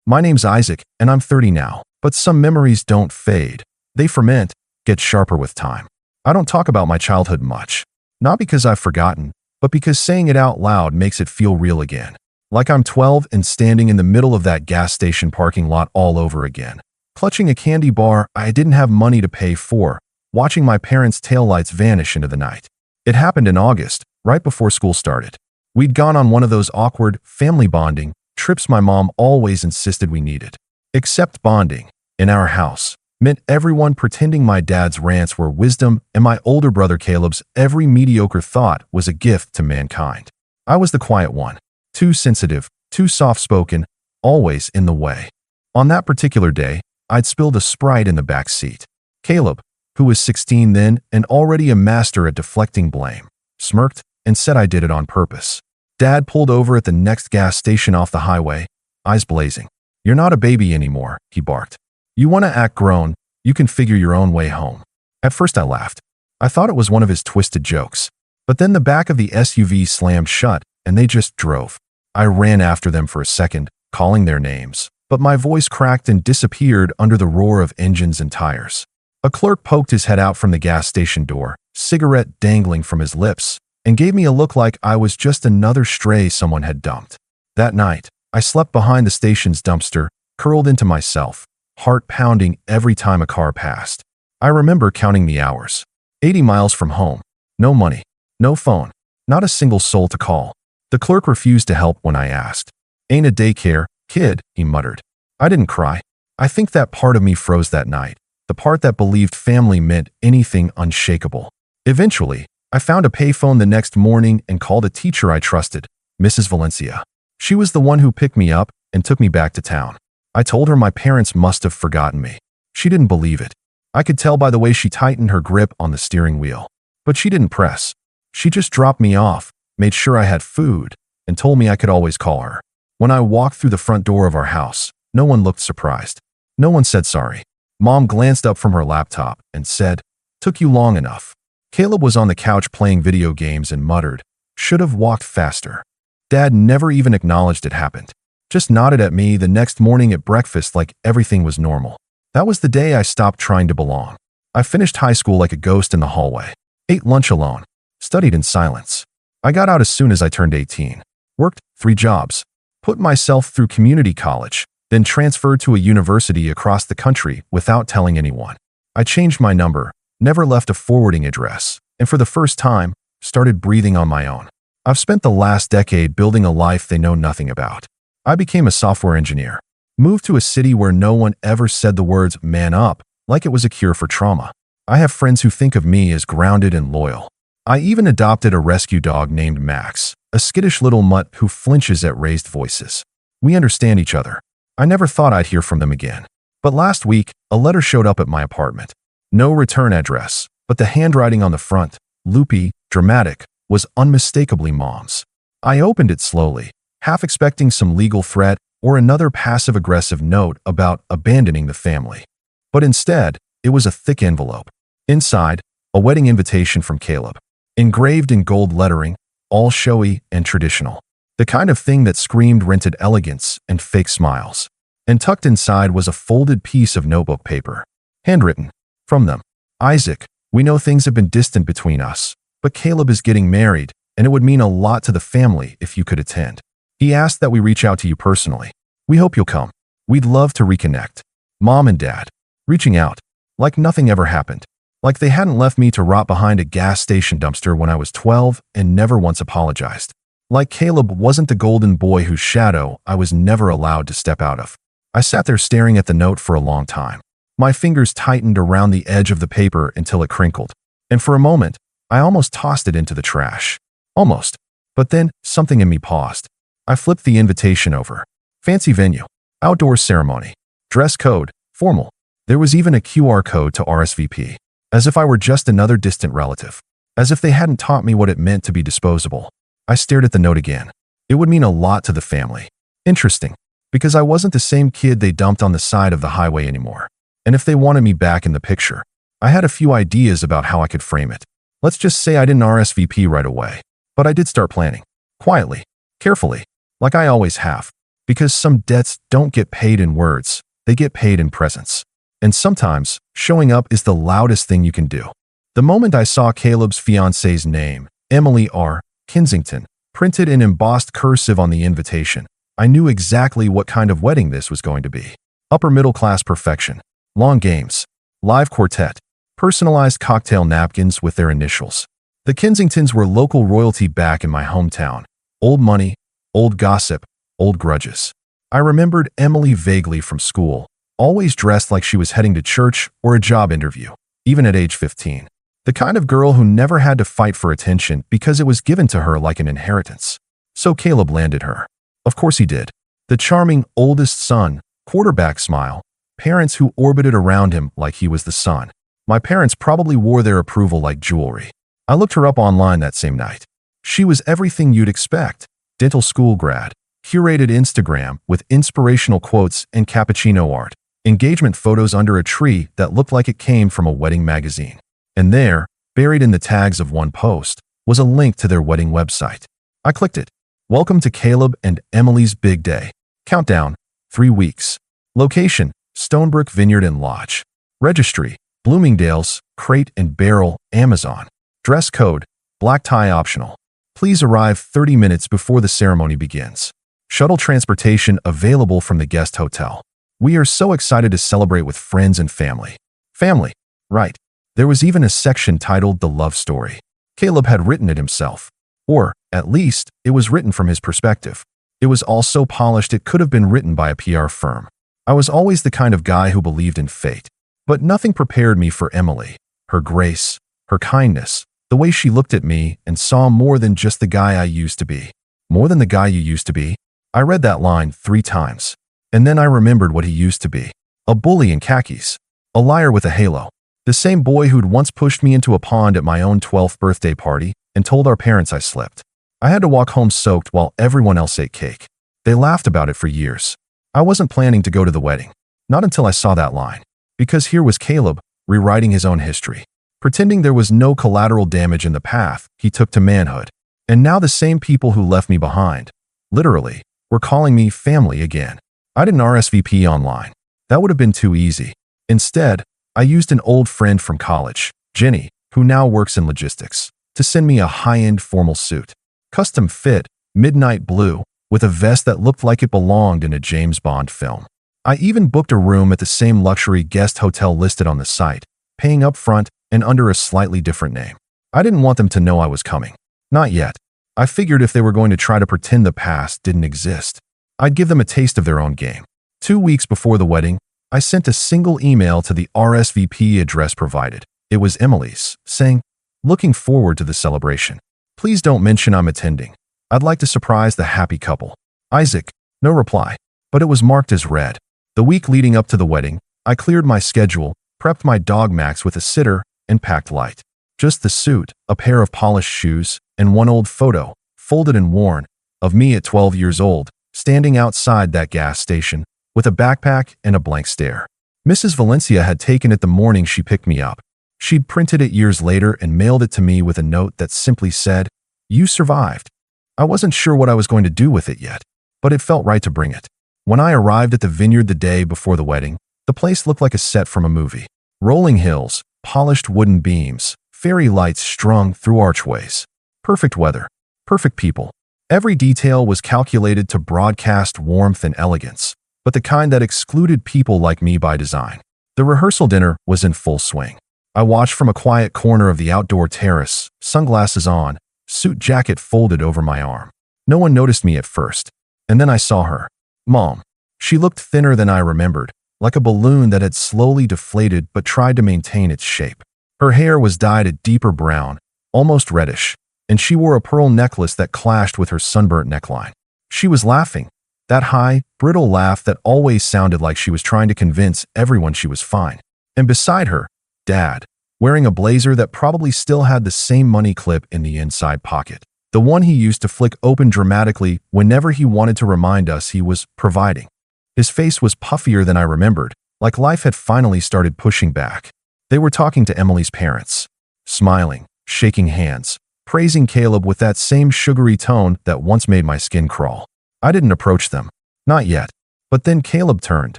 My name's Isaac, and I'm 30 now, but some memories don't fade. They ferment, get sharper with time. I don't talk about my childhood much. Not because I've forgotten, but because saying it out loud makes it feel real again. Like I'm 12 and standing in the middle of that gas station parking lot all over again. Clutching a candy bar I didn't have money to pay for, watching my parents' taillights vanish into the night. It happened in August, right before school started. We'd gone on one of those awkward, family bonding trips my mom always insisted we needed. Except bonding, in our house, meant everyone pretending my dad's rants were wisdom and my older brother Caleb's every mediocre thought was a gift to mankind. I was the quiet one, too sensitive, too soft-spoken, always in the way. On that particular day, I'd spilled a Sprite in the back seat. Caleb, who was 16 then and already a master at deflecting blame, smirked and said I did it on purpose. Dad pulled over at the next gas station off the highway, eyes blazing. "You're not a baby anymore," he barked. "You want to act grown, you can figure your own way home." At first I laughed. I thought it was one of his twisted jokes. But then the back of the SUV slammed shut and they just drove. I ran after them for a second, calling their names, but my voice cracked and disappeared under the roar of engines and tires. A clerk poked his head out from the gas station door, cigarette dangling from his lips, and gave me a look like I was just another stray someone had dumped. That night, I slept behind the station's dumpster, curled into myself, heart pounding every time a car passed. I remember counting the hours. 80 miles from home. No money. No phone. Not a single soul to call. The clerk refused to help when I asked. "Ain't a daycare, kid," he muttered. I didn't cry. I think that part of me froze that night, the part that believed family meant anything unshakable. Eventually, I found a payphone the next morning and called a teacher I trusted, Mrs. Valencia. She was the one who picked me up and took me back to town. I told her my parents must have forgotten me. She didn't believe it. I could tell by the way she tightened her grip on the steering wheel. But she didn't press. She just dropped me off, made sure I had food, and told me I could always call her. When I walked through the front door of our house, no one looked surprised. No one said sorry. Mom glanced up from her laptop and said, "Took you long enough." Caleb was on the couch playing video games and muttered, "Should have walked faster." Dad never even acknowledged it happened. Just nodded at me the next morning at breakfast like everything was normal. That was the day I stopped trying to belong. I finished high school like a ghost in the hallway. Ate lunch alone. Studied in silence. I got out as soon as I turned 18. Worked 3 jobs. Put myself through community college, then transferred to a university across the country without telling anyone. I changed my number, never left a forwarding address, and for the first time, started breathing on my own. I've spent the last decade building a life they know nothing about. I became a software engineer. Moved to a city where no one ever said the words "man up" like it was a cure for trauma. I have friends who think of me as grounded and loyal. I even adopted a rescue dog named Max, a skittish little mutt who flinches at raised voices. We understand each other. I never thought I'd hear from them again. But last week, a letter showed up at my apartment. No return address, but the handwriting on the front, loopy, dramatic, was unmistakably Mom's. I opened it slowly, half expecting some legal threat or another passive-aggressive note about abandoning the family. But instead, it was a thick envelope. Inside, a wedding invitation from Caleb. Engraved in gold lettering, all showy and traditional. The kind of thing that screamed rented elegance and fake smiles. And tucked inside was a folded piece of notebook paper. Handwritten. From them. "Isaac, we know things have been distant between us, but Caleb is getting married, and it would mean a lot to the family if you could attend. He asked that we reach out to you personally. We hope you'll come. We'd love to reconnect." Mom and Dad. Reaching out. Like nothing ever happened. Like they hadn't left me to rot behind a gas station dumpster when I was 12 and never once apologized. Like Caleb wasn't the golden boy whose shadow I was never allowed to step out of. I sat there staring at the note for a long time. My fingers tightened around the edge of the paper until it crinkled. And for a moment, I almost tossed it into the trash. Almost. But then, something in me paused. I flipped the invitation over. Fancy venue. Outdoor ceremony. Dress code. Formal. There was even a QR code to RSVP. As if I were just another distant relative. As if they hadn't taught me what it meant to be disposable. I stared at the note again. It would mean a lot to the family. Interesting. Because I wasn't the same kid they dumped on the side of the highway anymore. And if they wanted me back in the picture, I had a few ideas about how I could frame it. Let's just say I didn't RSVP right away. But I did start planning. Quietly. Carefully. Like I always have. Because some debts don't get paid in words, they get paid in presence. And sometimes, showing up is the loudest thing you can do. The moment I saw Caleb's fiancee's name, Emily R. Kensington, printed in embossed cursive on the invitation, I knew exactly what kind of wedding this was going to be. Upper middle class perfection, long games, live quartet, personalized cocktail napkins with their initials. The Kensingtons were local royalty back in my hometown. Old money, old gossip, old grudges. I remembered Emily vaguely from school, always dressed like she was heading to church or a job interview, even at age 15. The kind of girl who never had to fight for attention because it was given to her like an inheritance. So Caleb landed her. Of course he did. The charming oldest son, quarterback smile, parents who orbited around him like he was the sun. My parents probably wore their approval like jewelry. I looked her up online that same night. She was everything you'd expect. Dental school grad, curated Instagram with inspirational quotes and cappuccino art, engagement photos under a tree that looked like it came from a wedding magazine. And there, buried in the tags of one post, was a link to their wedding website. I clicked it. Welcome to Caleb and Emily's big day. Countdown, 3 weeks. Location, Stonebrook Vineyard and Lodge. Registry, Bloomingdale's, Crate and Barrel, Amazon. Dress code, black tie optional. Please arrive 30 minutes before the ceremony begins. Shuttle transportation available from the guest hotel. We are so excited to celebrate with friends and family. Family, right. There was even a section titled The Love Story. Caleb had written it himself. Or, at least, it was written from his perspective. It was all so polished it could have been written by a PR firm. I was always the kind of guy who believed in fate. But nothing prepared me for Emily. Her grace, her kindness, the way she looked at me and saw more than just the guy I used to be. More than the guy you used to be? I read that line 3 times. And then I remembered what he used to be. A bully in khakis. A liar with a halo. The same boy who'd once pushed me into a pond at my own 12th birthday party and told our parents I slipped. I had to walk home soaked while everyone else ate cake. They laughed about it for years. I wasn't planning to go to the wedding. Not until I saw that line. Because here was Caleb, rewriting his own history. Pretending there was no collateral damage in the path he took to manhood. And now the same people who left me behind, literally, were calling me family again. I didn't RSVP online. That would have been too easy. Instead, I used an old friend from college, Jenny, who now works in logistics, to send me a high-end formal suit. Custom fit, midnight blue, with a vest that looked like it belonged in a James Bond film. I even booked a room at the same luxury guest hotel listed on the site, paying up front and under a slightly different name. I didn't want them to know I was coming. Not yet. I figured if they were going to try to pretend the past didn't exist, I'd give them a taste of their own game. 2 weeks before the wedding, I sent a single email to the RSVP address provided. It was Emily's, saying, "Looking forward to the celebration. Please don't mention I'm attending. I'd like to surprise the happy couple. Isaac." No reply, but it was marked as read. The week leading up to the wedding, I cleared my schedule, prepped my dog Max with a sitter, and packed light. Just the suit, a pair of polished shoes, and one old photo, folded and worn, of me at 12 years old, standing outside that gas station, with a backpack and a blank stare. Mrs. Valencia had taken it the morning she picked me up. She'd printed it years later and mailed it to me with a note that simply said, "You survived." I wasn't sure what I was going to do with it yet, but it felt right to bring it. When I arrived at the vineyard the day before the wedding, the place looked like a set from a movie. Rolling hills, polished wooden beams, fairy lights strung through archways. Perfect weather, perfect people. Every detail was calculated to broadcast warmth and elegance, but the kind that excluded people like me by design. The rehearsal dinner was in full swing. I watched from a quiet corner of the outdoor terrace, sunglasses on, suit jacket folded over my arm. No one noticed me at first, and then I saw her. Mom. She looked thinner than I remembered, like a balloon that had slowly deflated but tried to maintain its shape. Her hair was dyed a deeper brown, almost reddish, and she wore a pearl necklace that clashed with her sunburnt neckline. She was laughing, that high, brittle laugh that always sounded like she was trying to convince everyone she was fine. And beside her, Dad, wearing a blazer that probably still had the same money clip in the inside pocket, the one he used to flick open dramatically whenever he wanted to remind us he was providing. His face was puffier than I remembered, like life had finally started pushing back. They were talking to Emily's parents, smiling, shaking hands, praising Caleb with that same sugary tone that once made my skin crawl. I didn't approach them. Not yet. But then Caleb turned,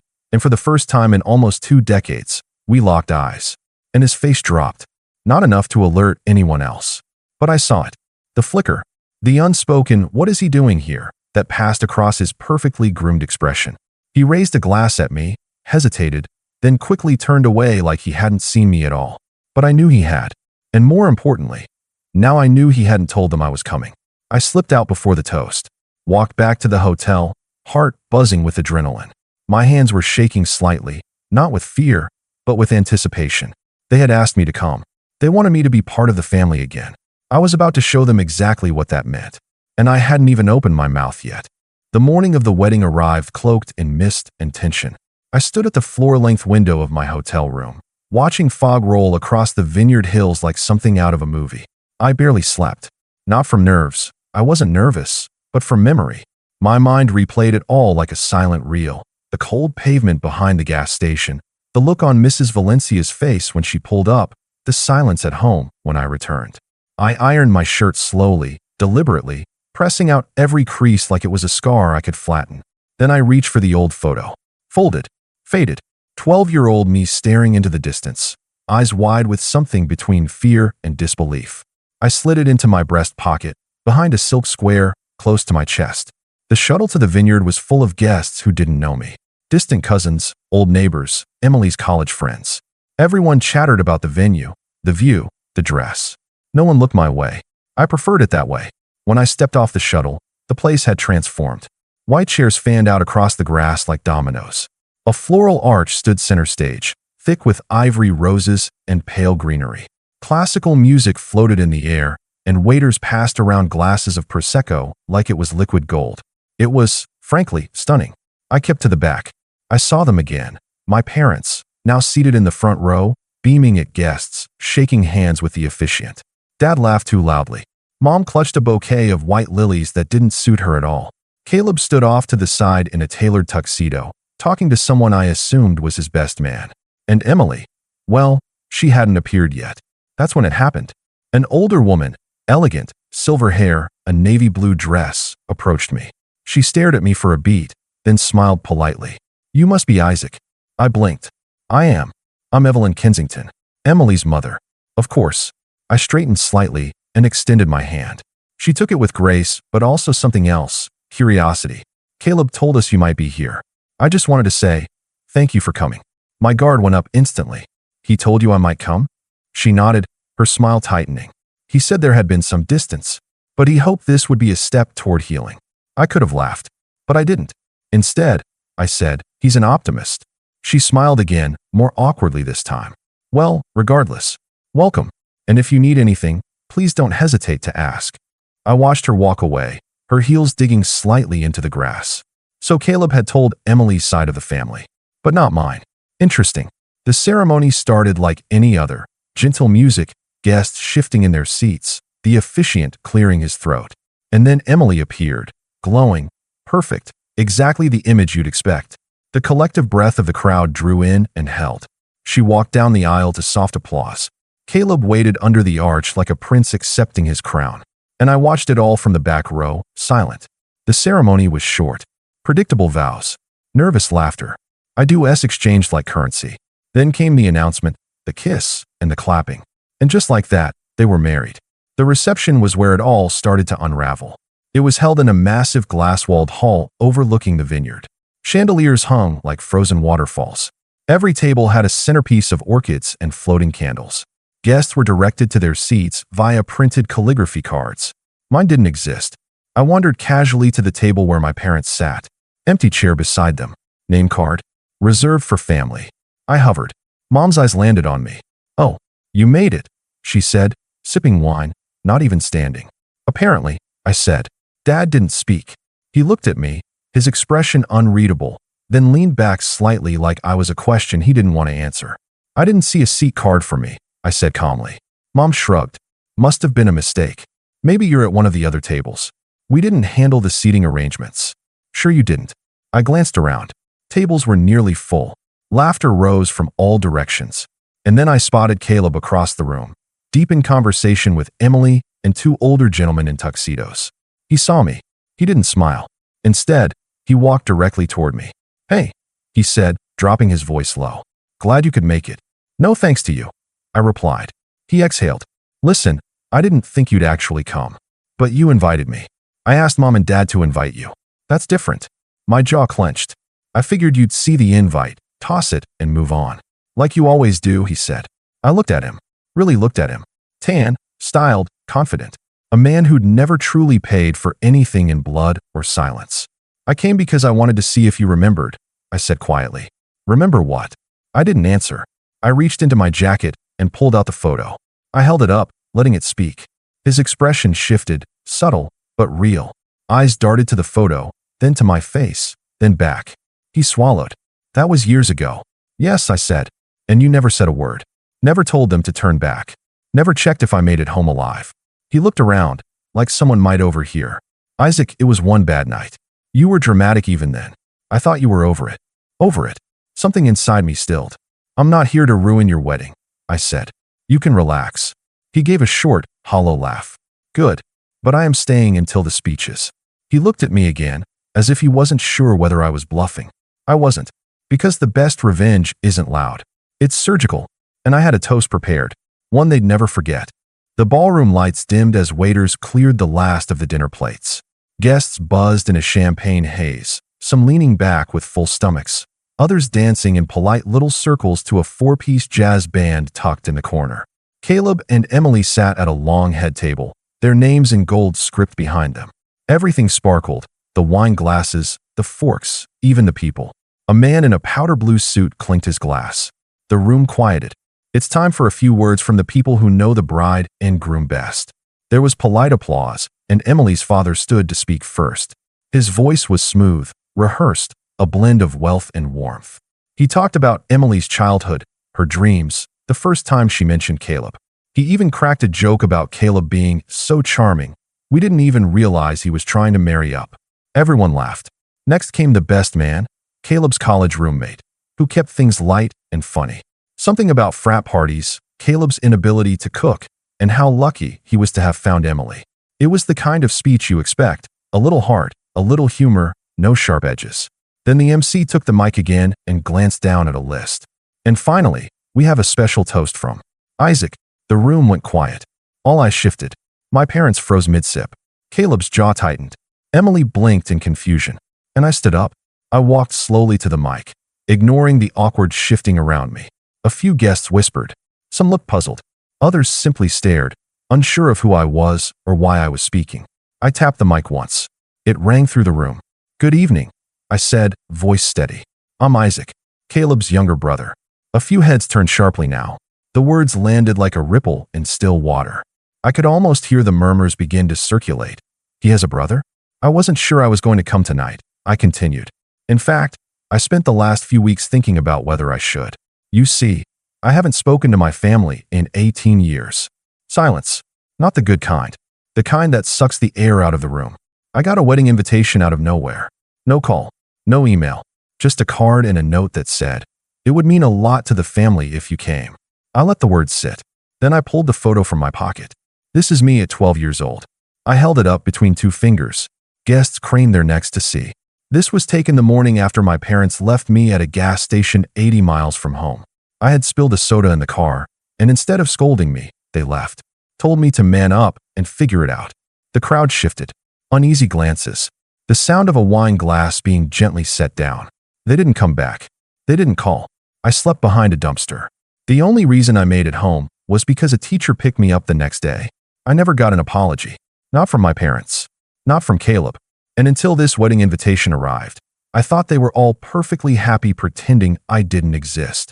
and for the first time in almost 2 decades, we locked eyes. And his face dropped. Not enough to alert anyone else. But I saw it. The flicker. The unspoken, "What is he doing here?" that passed across his perfectly groomed expression. He raised a glass at me, hesitated, then quickly turned away like he hadn't seen me at all. But I knew he had. And more importantly, now I knew he hadn't told them I was coming. I slipped out before the toast, walked back to the hotel, heart buzzing with adrenaline. My hands were shaking slightly, not with fear, but with anticipation. They had asked me to come. They wanted me to be part of the family again. I was about to show them exactly what that meant. And I hadn't even opened my mouth yet. The morning of the wedding arrived cloaked in mist and tension. I stood at the floor-length window of my hotel room, watching fog roll across the Vineyard Hills like something out of a movie. I barely slept. Not from nerves. I wasn't nervous, but from memory. My mind replayed it all like a silent reel. The cold pavement behind the gas station, the look on Mrs. Valencia's face when she pulled up, the silence at home when I returned. I ironed my shirt slowly, deliberately, pressing out every crease like it was a scar I could flatten. Then I reached for the old photo. Folded. Faded. 12-year-old me staring into the distance, eyes wide with something between fear and disbelief. I slid it into my breast pocket, behind a silk square, close to my chest. The shuttle to the vineyard was full of guests who didn't know me. Distant cousins, old neighbors, Emily's college friends. Everyone chattered about the venue, the view, the dress. No one looked my way. I preferred it that way. When I stepped off the shuttle, the place had transformed. White chairs fanned out across the grass like dominoes. A floral arch stood center stage, thick with ivory roses and pale greenery. Classical music floated in the air, and waiters passed around glasses of Prosecco like it was liquid gold. It was, frankly, stunning. I kept to the back. I saw them again. My parents, now seated in the front row, beaming at guests, shaking hands with the officiant. Dad laughed too loudly. Mom clutched a bouquet of white lilies that didn't suit her at all. Caleb stood off to the side in a tailored tuxedo, talking to someone I assumed was his best man. And Emily, well, she hadn't appeared yet. That's when it happened. An older woman, elegant, silver hair, a navy blue dress, approached me. She stared at me for a beat, then smiled politely. "You must be Isaac." I blinked. "I am. I'm Evelyn Kensington, Emily's mother." "Of course." I straightened slightly and extended my hand. She took it with grace, but also something else, curiosity. "Caleb told us you might be here. I just wanted to say, thank you for coming." My guard went up instantly. "He told you I might come?" She nodded, her smile tightening. "He said there had been some distance, but he hoped this would be a step toward healing." I could have laughed, but I didn't. Instead, I said, "He's an optimist." She smiled again, more awkwardly this time. "Well, regardless, welcome. And if you need anything, please don't hesitate to ask." I watched her walk away, her heels digging slightly into the grass. So Caleb had told Emily's side of the family, but not mine. Interesting. The ceremony started like any other. Gentle music, guests shifting in their seats, the officiant clearing his throat. And then Emily appeared, glowing, perfect, exactly the image you'd expect. The collective breath of the crowd drew in and held. She walked down the aisle to soft applause. Caleb waited under the arch like a prince accepting his crown. And I watched it all from the back row, silent. The ceremony was short. Predictable vows. Nervous laughter. I-do-s exchanged like currency. Then came the announcement, the kiss, and the clapping. And just like that, they were married. The reception was where it all started to unravel. It was held in a massive glass-walled hall overlooking the vineyard. Chandeliers hung like frozen waterfalls. Every table had a centerpiece of orchids and floating candles. Guests were directed to their seats via printed calligraphy cards. Mine didn't exist. I wandered casually to the table where my parents sat. Empty chair beside them. Name card. Reserved for family. I hovered. Mom's eyes landed on me. "Oh, you made it," she said, sipping wine, not even standing. "Apparently," I said. Dad didn't speak. He looked at me, his expression unreadable, then leaned back slightly like I was a question he didn't want to answer. "I didn't see a seat card for me," I said calmly. Mom shrugged. "Must have been a mistake. Maybe you're at one of the other tables. We didn't handle the seating arrangements." "Sure you didn't." I glanced around. Tables were nearly full. Laughter rose from all directions. And then I spotted Caleb across the room, deep in conversation with Emily and two older gentlemen in tuxedos. He saw me. He didn't smile. Instead, He walked directly toward me. "Hey," he said, dropping his voice low. "Glad you could make it." "No thanks to you," I replied. He exhaled. "Listen, I didn't think you'd actually come. But you invited me. I asked Mom and Dad to invite you. That's different." My jaw clenched. "I figured you'd see the invite, toss it, and move on. Like you always do," he said. I looked at him. Really looked at him. Tan, styled, confident. A man who'd never truly paid for anything in blood or silence. "I came because I wanted to see if you remembered," I said quietly. "Remember what?" I didn't answer. I reached into my jacket and pulled out the photo. I held it up, letting it speak. His expression shifted, subtle, but real. Eyes darted to the photo, then to my face, then back. He swallowed. "That was years ago." "Yes," I said. "And you never said a word. Never told them to turn back. Never checked if I made it home alive." He looked around, like someone might overhear. "Isaac, it was one bad night. You were dramatic even then. I thought you were over it." "Over it?" Something inside me stilled. "I'm not here to ruin your wedding," I said. "You can relax." He gave a short, hollow laugh. "Good. But I am staying until the speeches." He looked at me again, as if he wasn't sure whether I was bluffing. I wasn't. Because the best revenge isn't loud. It's surgical. And I had a toast prepared. One they'd never forget. The ballroom lights dimmed as waiters cleared the last of the dinner plates. Guests buzzed in a champagne haze, some leaning back with full stomachs, others dancing in polite little circles to a four-piece jazz band tucked in the corner. Caleb and Emily sat at a long head table, their names in gold script behind them. Everything sparkled, the wine glasses, the forks, even the people. A man in a powder blue suit clinked his glass. The room quieted. It's time for a few words from the people who know the bride and groom best. There was polite applause, and Emily's father stood to speak first. His voice was smooth, rehearsed, a blend of wealth and warmth. He talked about Emily's childhood, her dreams, the first time she mentioned Caleb. He even cracked a joke about Caleb being so charming, we didn't even realize he was trying to marry up. Everyone laughed. Next came the best man, Caleb's college roommate, who kept things light and funny. Something about frat parties, Caleb's inability to cook, and how lucky he was to have found Emily. It was the kind of speech you expect, a little heart, a little humor, no sharp edges. Then the MC took the mic again and glanced down at a list. "And finally, we have a special toast from Isaac." The room went quiet. All eyes shifted. My parents froze mid-sip. Caleb's jaw tightened. Emily blinked in confusion. And I stood up. I walked slowly to the mic, ignoring the awkward shifting around me. A few guests whispered. Some looked puzzled. Others simply stared, unsure of who I was or why I was speaking. I tapped the mic once. It rang through the room. "Good evening," I said, voice steady. "I'm Isaac, Caleb's younger brother." A few heads turned sharply now. The words landed like a ripple in still water. I could almost hear the murmurs begin to circulate. "He has a brother?" "I wasn't sure I was going to come tonight," I continued. "In fact, I spent the last few weeks thinking about whether I should. You see, I haven't spoken to my family in 18 years. Silence. Not the good kind. The kind that sucks the air out of the room. I got a wedding invitation out of nowhere. No call. No email. Just a card and a note that said, "It would mean a lot to the family if you came." I let the words sit. Then I pulled the photo from my pocket. This is me at 12 years old. I held it up between two fingers. Guests craned their necks to see. This was taken the morning after my parents left me at a gas station 80 miles from home. I had spilled a soda in the car, and instead of scolding me, they left. Told me to man up and figure it out. The crowd shifted. Uneasy glances. The sound of a wine glass being gently set down. They didn't come back. They didn't call. I slept behind a dumpster. The only reason I made it home was because a teacher picked me up the next day. I never got an apology. Not from my parents. Not from Caleb. And until this wedding invitation arrived, I thought they were all perfectly happy pretending I didn't exist.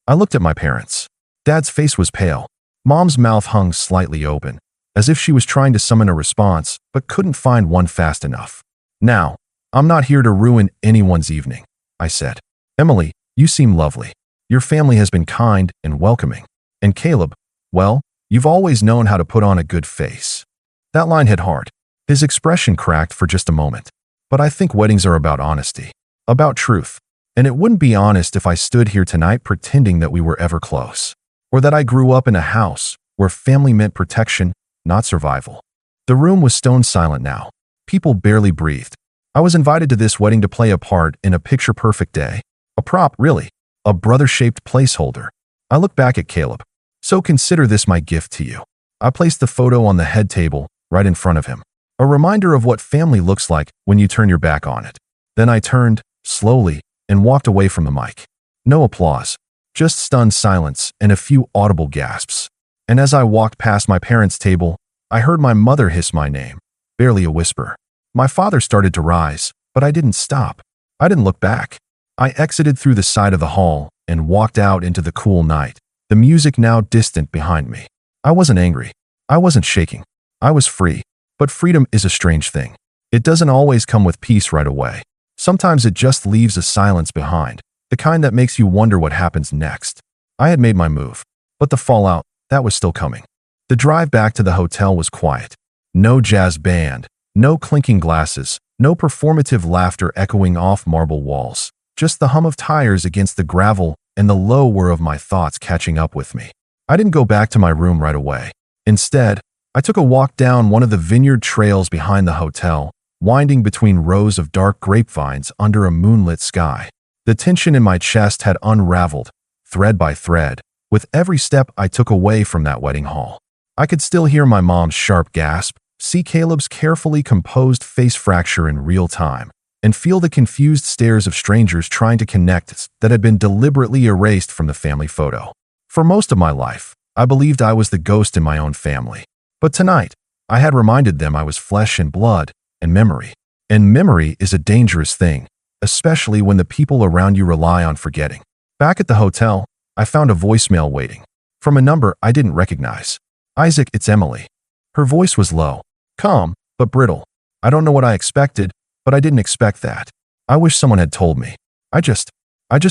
I looked at my parents. Dad's face was pale. Mom's mouth hung slightly open, as if she was trying to summon a response but couldn't find one fast enough. "Now, I'm not here to ruin anyone's evening," I said. "Emily, you seem lovely. Your family has been kind and welcoming. And Caleb, well, you've always known how to put on a good face." That line hit hard. His expression cracked for just a moment. But I think weddings are about honesty. About truth. And it wouldn't be honest if I stood here tonight pretending that we were ever close. Or that I grew up in a house where family meant protection, not survival. The room was stone silent now. People barely breathed. I was invited to this wedding to play a part in a picture-perfect day. A prop, really. A brother-shaped placeholder. I look back at Caleb. So consider this my gift to you. I placed the photo on the head table, right in front of him. A reminder of what family looks like when you turn your back on it. Then I turned, slowly, and walked away from the mic. No applause. Just stunned silence and a few audible gasps. And as I walked past my parents' table, I heard my mother hiss my name. Barely a whisper. My father started to rise, but I didn't stop. I didn't look back. I exited through the side of the hall and walked out into the cool night, the music now distant behind me. I wasn't angry. I wasn't shaking. I was free. But freedom is a strange thing. It doesn't always come with peace right away. Sometimes it just leaves a silence behind, the kind that makes you wonder what happens next. I had made my move, but the fallout, that was still coming. The drive back to the hotel was quiet. No jazz band, no clinking glasses, no performative laughter echoing off marble walls. Just the hum of tires against the gravel and the low whir of my thoughts catching up with me. I didn't go back to my room right away. Instead, I took a walk down one of the vineyard trails behind the hotel, winding between rows of dark grapevines under a moonlit sky. The tension in my chest had unraveled, thread by thread, with every step I took away from that wedding hall. I could still hear my mom's sharp gasp, see Caleb's carefully composed face fracture in real time, and feel the confused stares of strangers trying to connect that had been deliberately erased from the family photo. For most of my life, I believed I was the ghost in my own family. But tonight, I had reminded them I was flesh and blood and memory. And memory is a dangerous thing, especially when the people around you rely on forgetting. Back at the hotel, I found a voicemail waiting. From a number I didn't recognize. Isaac, it's Emily. Her voice was low, calm, but brittle. I don't know what I expected, but I didn't expect that. I wish someone had told me. I just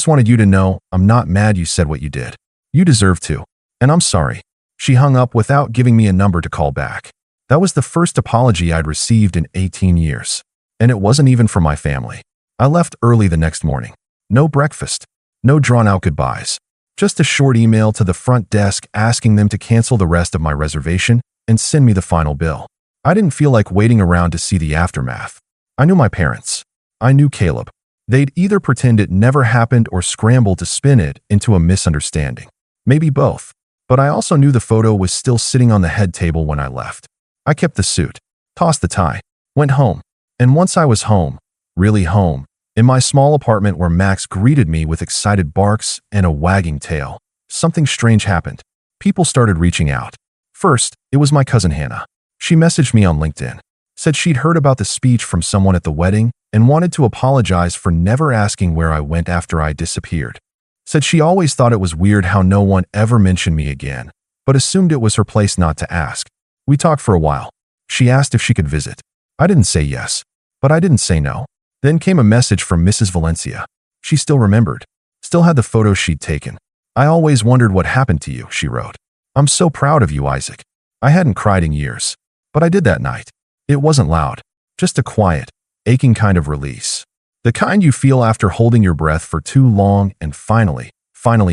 wanted you to know I'm not mad you said what you did. You deserve to. And I'm sorry. She hung up without giving me a number to call back. That was the first apology I'd received in 18 years. And it wasn't even from my family. I left early the next morning. No breakfast. No drawn-out goodbyes. Just a short email to the front desk asking them to cancel the rest of my reservation and send me the final bill. I didn't feel like waiting around to see the aftermath. I knew my parents. I knew Caleb. They'd either pretend it never happened or scramble to spin it into a misunderstanding. Maybe both. But I also knew the photo was still sitting on the head table when I left. I kept the suit, tossed the tie, went home. And once I was home, really home, in my small apartment where Max greeted me with excited barks and a wagging tail, something strange happened. People started reaching out. First, it was my cousin Hannah. She messaged me on LinkedIn, said she'd heard about the speech from someone at the wedding and wanted to apologize for never asking where I went after I disappeared. Said she always thought it was weird how no one ever mentioned me again, but assumed it was her place not to ask. We talked for a while. She asked if she could visit. I didn't say yes, but I didn't say no. Then came a message from Mrs. Valencia. She still remembered. Still had the photos she'd taken. I always wondered what happened to you, she wrote. I'm so proud of you, Isaac. I hadn't cried in years, but I did that night. It wasn't loud, just a quiet, aching kind of release. The kind you feel after holding your breath for too long and finally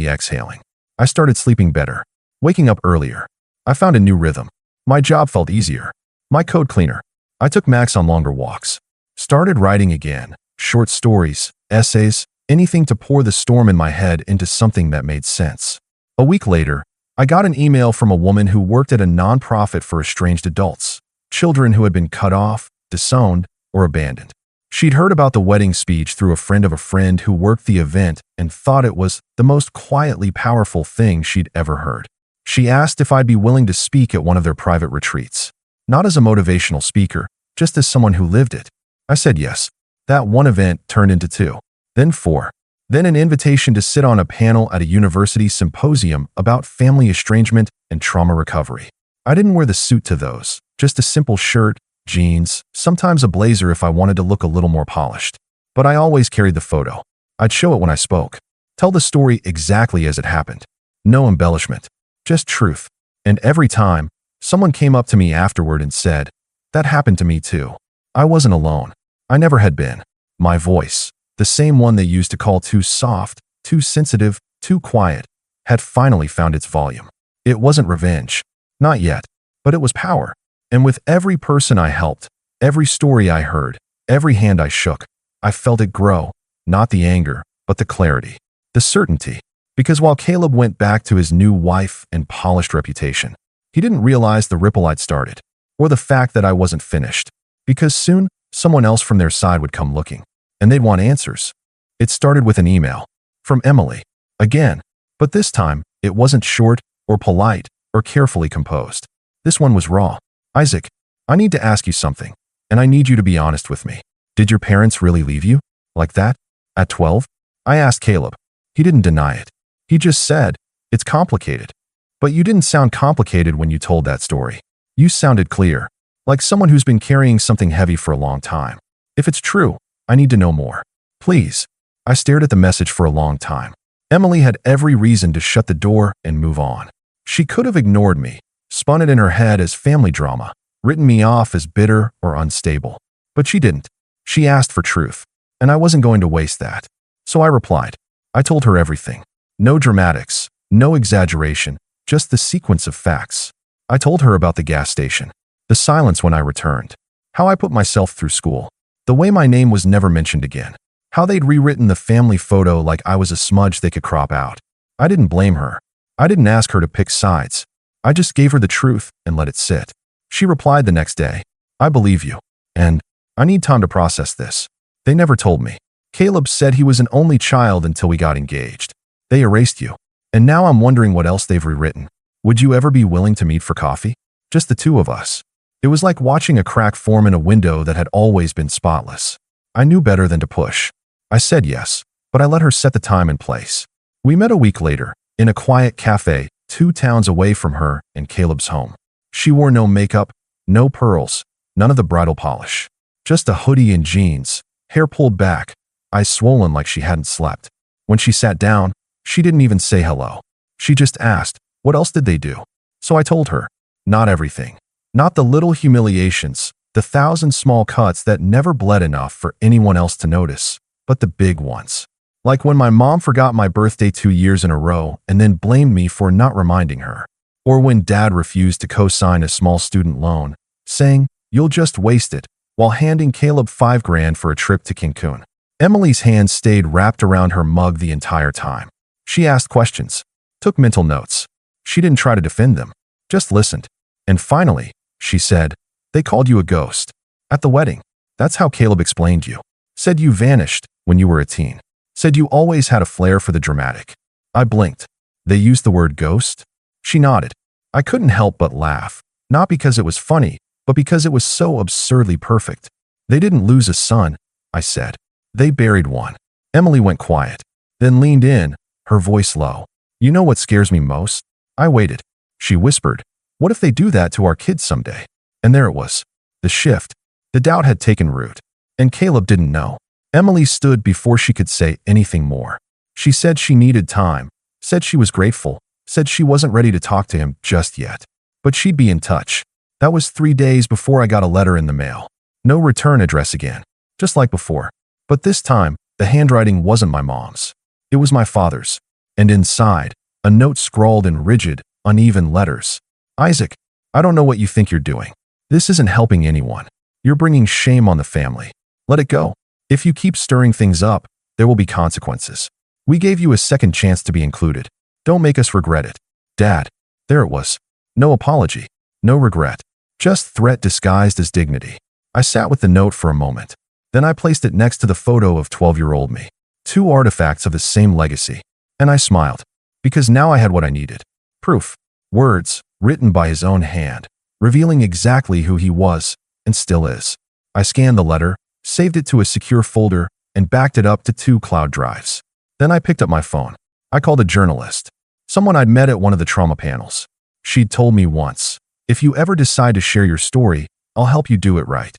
exhaling. I started sleeping better, waking up earlier. I found a new rhythm. My job felt easier. My code cleaner. I took Max on longer walks. Started writing again. Short stories, essays, anything to pour the storm in my head into something that made sense. A week later, I got an email from a woman who worked at a nonprofit for estranged adults, children who had been cut off, disowned, or abandoned. She'd heard about the wedding speech through a friend of a friend who worked the event and thought it was the most quietly powerful thing she'd ever heard. She asked if I'd be willing to speak at one of their private retreats. Not as a motivational speaker, just as someone who lived it. I said yes. That one event turned into 2, then 4. Then an invitation to sit on a panel at a university symposium about family estrangement and trauma recovery. I didn't wear the suit to those, just a simple shirt, jeans, sometimes a blazer if I wanted to look a little more polished. But I always carried the photo. I'd show it when I spoke. Tell the story exactly as it happened. No embellishment, just truth. And every time, someone came up to me afterward and said, "That happened to me too." I wasn't alone. I never had been. My voice, the same one they used to call too soft, too sensitive, too quiet, had finally found its volume. It wasn't revenge. Not yet. But it was power. And with every person I helped, every story I heard, Every hand I shook, I felt it grow, not the anger, but the clarity, the certainty. Because while Caleb went back to his new wife and polished reputation, he didn't realize the ripple I'd started, or the fact that I wasn't finished. Because soon, someone else from their side would come looking, and they'd want answers. It started with an email. From Emily. Again. But this time, it wasn't short, or polite, or carefully composed. This one was raw. Isaac, I need to ask you something, and I need you to be honest with me. Did your parents really leave you? Like that? At 12? I asked Caleb. He didn't deny it. He just said, it's complicated. But you didn't sound complicated when you told that story. You sounded clear, like someone who's been carrying something heavy for a long time. If it's true, I need to know more. Please. I stared at the message for a long time. Emily had every reason to shut the door and move on. She could have ignored me, spun it in her head as family drama, written me off as bitter or unstable. But she didn't. She asked for truth, and I wasn't going to waste that. So I replied. I told her everything. No dramatics, no exaggeration, just the sequence of facts. I told her about the gas station, the silence when I returned, how I put myself through school, the way my name was never mentioned again, how they'd rewritten the family photo like I was a smudge they could crop out. I didn't blame her. I didn't ask her to pick sides. I just gave her the truth and let it sit. She replied the next day, I believe you. And I need time to process this. They never told me. Caleb said he was an only child until we got engaged. They erased you. And now I'm wondering what else they've rewritten. Would you ever be willing to meet for coffee? Just the two of us. It was like watching a crack form in a window that had always been spotless. I knew better than to push. I said yes, but I let her set the time and place. We met a week later, in a quiet cafe, 2 towns away from her and Caleb's home. She wore no makeup, no pearls, none of the bridal polish. Just a hoodie and jeans, hair pulled back, eyes swollen like she hadn't slept. When she sat down, she didn't even say hello. She just asked, what else did they do? So I told her, not everything. Not the little humiliations, the 1,000 small cuts that never bled enough for anyone else to notice, but the big ones. Like when my mom forgot my birthday 2 years in a row and then blamed me for not reminding her. Or when dad refused to co-sign a small student loan, saying, you'll just waste it, while handing Caleb $5,000 for a trip to Cancun. Emily's hand stayed wrapped around her mug the entire time. She asked questions, took mental notes. She didn't try to defend them, just listened. And finally, she said, they called you a ghost. At the wedding. That's how Caleb explained you. Said you vanished when you were a teen. Said you always had a flair for the dramatic. I blinked. They used the word ghost? She nodded. I couldn't help but laugh. Not because it was funny, but because it was so absurdly perfect. They didn't lose a son, I said. They buried one. Emily went quiet, then leaned in, her voice low. You know what scares me most? I waited. She whispered, what if they do that to our kids someday? And there it was. The shift. The doubt had taken root. And Caleb didn't know. Emily stood before she could say anything more. She said she needed time, said she was grateful, said she wasn't ready to talk to him just yet. But she'd be in touch. That was 3 days before I got a letter in the mail. No return address again, just like before. But this time, the handwriting wasn't my mom's. It was my father's. And inside, a note scrawled in rigid, uneven letters. Isaac, I don't know what you think you're doing. This isn't helping anyone. You're bringing shame on the family. Let it go. If you keep stirring things up, there will be consequences. We gave you a second chance to be included. Don't make us regret it. Dad. There it was. No apology. No regret. Just threat disguised as dignity. I sat with the note for a moment. Then I placed it next to the photo of 12-year-old me. 2 artifacts of the same legacy. And I smiled. Because now I had what I needed. Proof. Words, written by his own hand, revealing exactly who he was, and still is. I scanned the letter, saved it to a secure folder, and backed it up to 2 cloud drives. Then I picked up my phone. I called a journalist. Someone I'd met at one of the trauma panels. She'd told me once, if you ever decide to share your story, I'll help you do it right.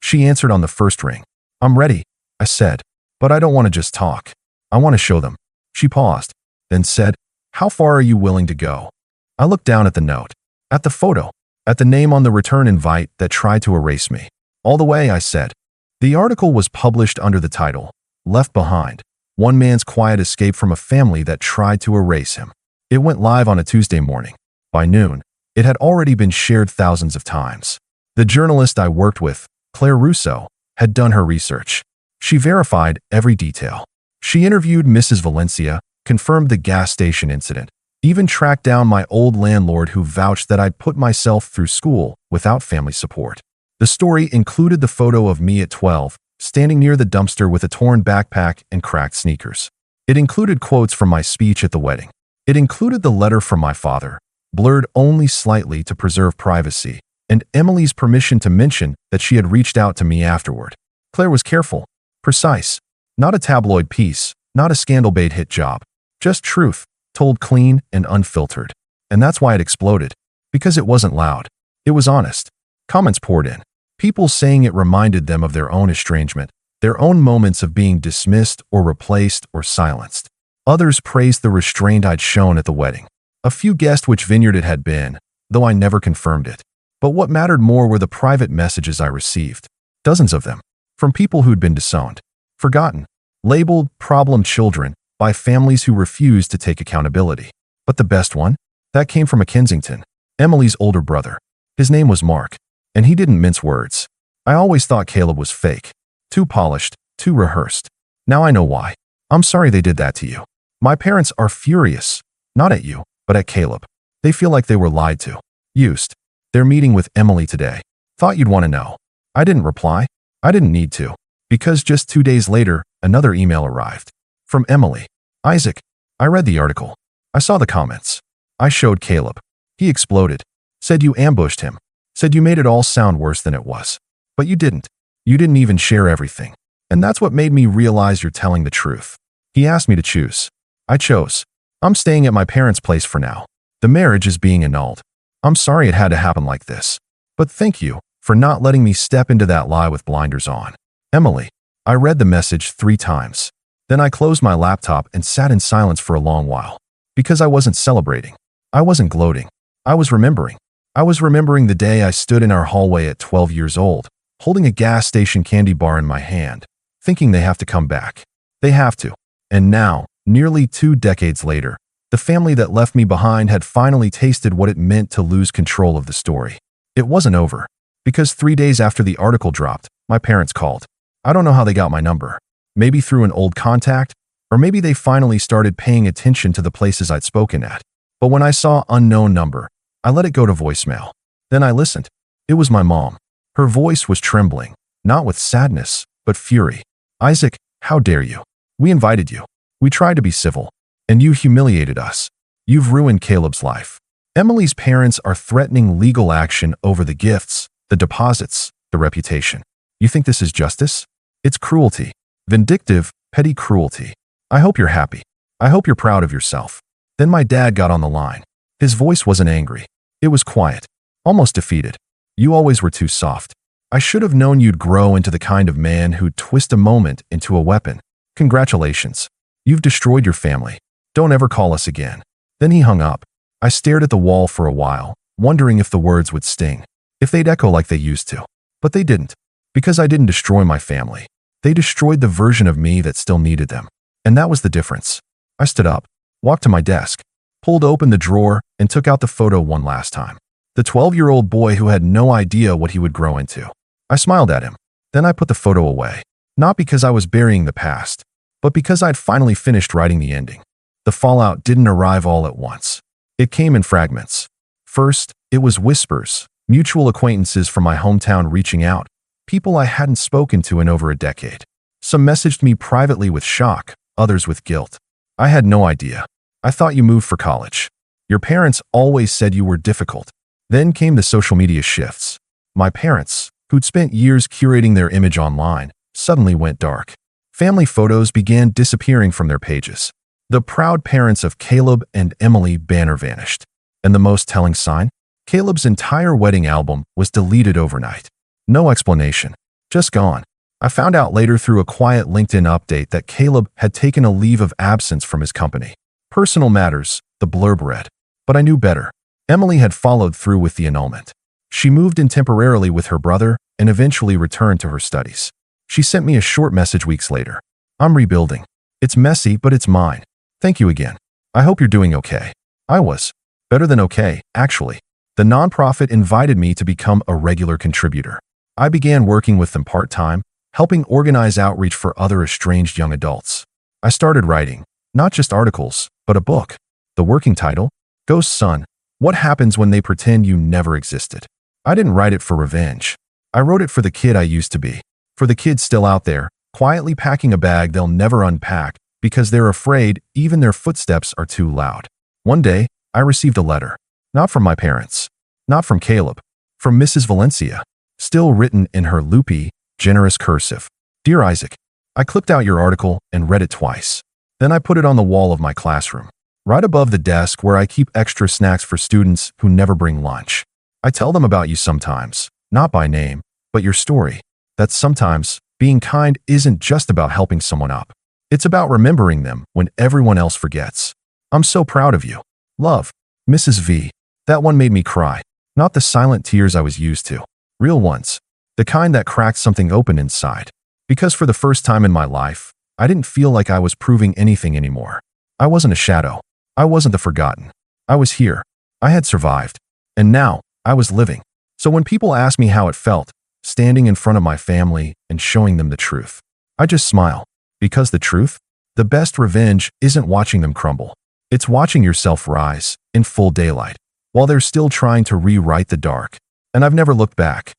She answered on the first ring. I'm ready, I said. But I don't want to just talk. I want to show them. She paused, then said, how far are you willing to go? I looked down at the note, at the photo, at the name on the return invite that tried to erase me. All the way, I said. The article was published under the title, Left Behind, One Man's Quiet Escape from a Family That Tried to Erase Him. It went live on a Tuesday morning. By noon, it had already been shared thousands of times. The journalist I worked with, Claire Russo, had done her research. She verified every detail. She interviewed Mrs. Valencia, confirmed the gas station incident, even tracked down my old landlord who vouched that I'd put myself through school without family support. The story included the photo of me at 12, standing near the dumpster with a torn backpack and cracked sneakers. It included quotes from my speech at the wedding. It included the letter from my father, blurred only slightly to preserve privacy, and Emily's permission to mention that she had reached out to me afterward. Claire was careful, precise, not a tabloid piece, not a scandal-bait hit job, just truth, told clean and unfiltered. And that's why it exploded, because it wasn't loud. It was honest. Comments poured in. People saying it reminded them of their own estrangement, their own moments of being dismissed or replaced or silenced. Others praised the restraint I'd shown at the wedding. A few guessed which vineyard it had been, though I never confirmed it. But what mattered more were the private messages I received. Dozens of them. From people who'd been disowned, forgotten, labeled problem children by families who refused to take accountability. But the best one? That came from a Kensington, Emily's older brother. His name was Mark, and he didn't mince words. I always thought Caleb was fake. Too polished, too rehearsed. Now I know why. I'm sorry they did that to you. My parents are furious, not at you, but at Caleb. They feel like they were lied to, used. They're meeting with Emily today. Thought you'd want to know. I didn't reply. I didn't need to. Because just 2 days later, another email arrived. From Emily. Isaac. I read the article. I saw the comments. I showed Caleb. He exploded. Said you ambushed him. Said you made it all sound worse than it was. But you didn't. You didn't even share everything. And that's what made me realize you're telling the truth. He asked me to choose. I chose. I'm staying at my parents' place for now. The marriage is being annulled. I'm sorry it had to happen like this. But thank you for not letting me step into that lie with blinders on. Emily. I read the message 3 times. Then I closed my laptop and sat in silence for a long while. Because I wasn't celebrating. I wasn't gloating. I was remembering. I was remembering the day I stood in our hallway at 12 years old, holding a gas station candy bar in my hand, thinking they have to come back. They have to. And now, nearly 2 decades later, the family that left me behind had finally tasted what it meant to lose control of the story. It wasn't over. Because 3 days after the article dropped, my parents called. I don't know how they got my number. Maybe through an old contact, or maybe they finally started paying attention to the places I'd spoken at. But when I saw unknown number, I let it go to voicemail. Then I listened. It was my mom. Her voice was trembling, not with sadness, but fury. Isaac, how dare you? We invited you. We tried to be civil. And you humiliated us. You've ruined Caleb's life. Emily's parents are threatening legal action over the gifts, the deposits, the reputation. You think this is justice? It's cruelty. Vindictive, petty cruelty. I hope you're happy. I hope you're proud of yourself. Then my dad got on the line. His voice wasn't angry. It was quiet, almost defeated. You always were too soft. I should have known you'd grow into the kind of man who'd twist a moment into a weapon. Congratulations. You've destroyed your family. Don't ever call us again. Then he hung up. I stared at the wall for a while, wondering if the words would sting, if they'd echo like they used to. But they didn't. Because I didn't destroy my family. They destroyed the version of me that still needed them. And that was the difference. I stood up, walked to my desk, pulled open the drawer, and took out the photo one last time. The 12-year-old boy who had no idea what he would grow into. I smiled at him. Then I put the photo away. Not because I was burying the past, but because I'd finally finished writing the ending. The fallout didn't arrive all at once. It came in fragments. First, it was whispers, mutual acquaintances from my hometown reaching out, people I hadn't spoken to in over a decade. Some messaged me privately with shock, others with guilt. I had no idea. I thought you moved for college. Your parents always said you were difficult. Then came the social media shifts. My parents, who'd spent years curating their image online, suddenly went dark. Family photos began disappearing from their pages. The proud parents of Caleb and Emily banner vanished. And the most telling sign? Caleb's entire wedding album was deleted overnight. No explanation. Just gone. I found out later through a quiet LinkedIn update that Caleb had taken a leave of absence from his company. Personal matters, the blurb read. But I knew better. Emily had followed through with the annulment. She moved in temporarily with her brother and eventually returned to her studies. She sent me a short message weeks later. I'm rebuilding. It's messy, but it's mine. Thank you again. I hope you're doing okay. I was. Better than okay, actually. The nonprofit invited me to become a regular contributor. I began working with them part-time, helping organize outreach for other estranged young adults. I started writing, not just articles, but a book. The working title? Ghost Son, What Happens When They Pretend You Never Existed. I didn't write it for revenge. I wrote it for the kid I used to be. For the kids still out there, quietly packing a bag they'll never unpack because they're afraid even their footsteps are too loud. One day, I received a letter. Not from my parents. Not from Caleb. From Mrs. Valencia. Still written in her loopy, generous cursive. Dear Isaac, I clipped out your article and read it twice. Then I put it on the wall of my classroom, right above the desk where I keep extra snacks for students who never bring lunch. I tell them about you sometimes, not by name, but your story. That sometimes, being kind isn't just about helping someone up. It's about remembering them when everyone else forgets. I'm so proud of you. Love, Mrs. V. That one made me cry. Not the silent tears I was used to. Real ones. The kind that cracked something open inside. Because for the first time in my life, I didn't feel like I was proving anything anymore. I wasn't a shadow. I wasn't the forgotten. I was here. I had survived. And now, I was living. So when people ask me how it felt, standing in front of my family and showing them the truth, I just smile. Because the truth? The best revenge isn't watching them crumble. It's watching yourself rise, in full daylight, while they're still trying to rewrite the dark. And I've never looked back.